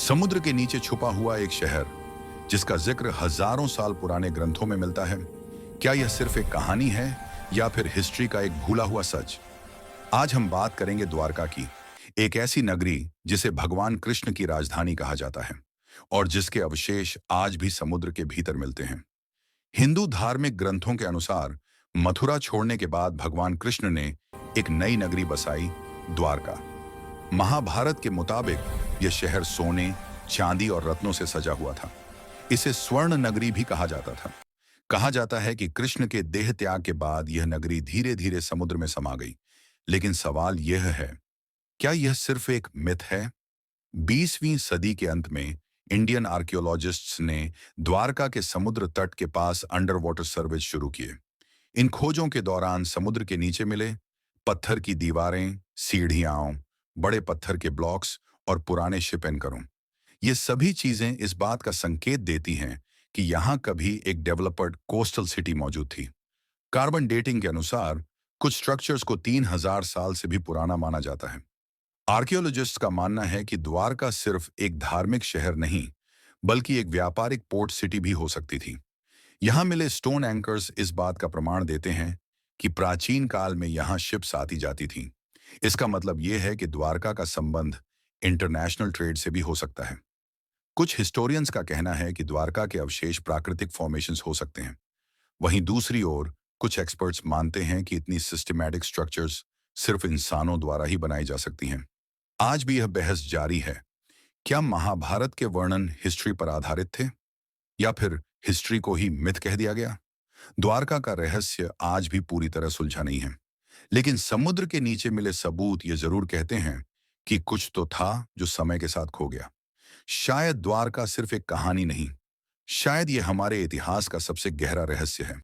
समुद्र के नीचे छुपा हुआ एक शहर जिसका जिक्र हजारों साल पुराने ग्रंथों में मिलता है। क्या यह सिर्फ एक कहानी है या फिर हिस्ट्री का एक भूला हुआ सच? आज हम बात करेंगे द्वारका की, एक ऐसी नगरी जिसे भगवान कृष्ण की राजधानी कहा जाता है और जिसके अवशेष आज भी समुद्र के भीतर मिलते हैं। हिंदू धार्मिक ग्रंथों के अनुसार मथुरा छोड़ने के बाद भगवान कृष्ण ने एक नई नगरी बसाई, द्वारका। महाभारत के मुताबिक यह शहर सोने, चांदी और रत्नों से सजा हुआ था। इसे स्वर्ण नगरी भी कहा जाता था। कहा जाता है कि कृष्ण के देह त्याग के बाद यह नगरी धीरे धीरे समुद्र में समा गई। लेकिन सवाल यह है, क्या यह सिर्फ एक मिथ है? 20वीं सदी के अंत में इंडियन आर्कियोलॉजिस्ट्स ने द्वारका के समुद्र तट के पास अंडर वाटर सर्वे शुरू किए। इन खोजों के दौरान समुद्र के नीचे मिले पत्थर की दीवारें, सीढ़ियां, बड़े पत्थर के ब्लॉक्स और पुराने शिप एंकरों। ये सभी चीजें इस बात का संकेत देती हैं कि यहाँ कभी एक डेवलपर्ड कोस्टल सिटी मौजूद थी। कार्बन डेटिंग के अनुसार कुछ स्ट्रक्चर्स को 3000 साल से भी पुराना माना जाता है। आर्कियोलॉजिस्ट का मानना है कि द्वारका सिर्फ एक धार्मिक शहर नहीं, बल्कि एक व्यापारिक पोर्ट सिटी भी हो सकती थी। यहाँ मिले स्टोन एंकर्स इस बात का प्रमाण देते हैं कि प्राचीन काल में यहाँ शिप्स आती जाती थीं। इसका मतलब यह है कि द्वारका का संबंध इंटरनेशनल ट्रेड से भी हो सकता है। कुछ हिस्टोरियंस का कहना है कि द्वारका के अवशेष प्राकृतिक फॉर्मेशंस हो सकते हैं। वहीं दूसरी ओर कुछ एक्सपर्ट्स मानते हैं कि इतनी सिस्टमैटिक स्ट्रक्चर्स सिर्फ इंसानों द्वारा ही बनाई जा सकती हैं। आज भी यह बहस जारी है, क्या महाभारत के वर्णन हिस्ट्री पर आधारित थे या फिर हिस्ट्री को ही मिथ कह दिया गया? द्वारका का रहस्य आज भी पूरी तरह सुलझा नहीं है, लेकिन समुद्र के नीचे मिले सबूत ये जरूर कहते हैं कि कुछ तो था जो समय के साथ खो गया। शायद द्वारका सिर्फ एक कहानी नहीं, शायद ये हमारे इतिहास का सबसे गहरा रहस्य है।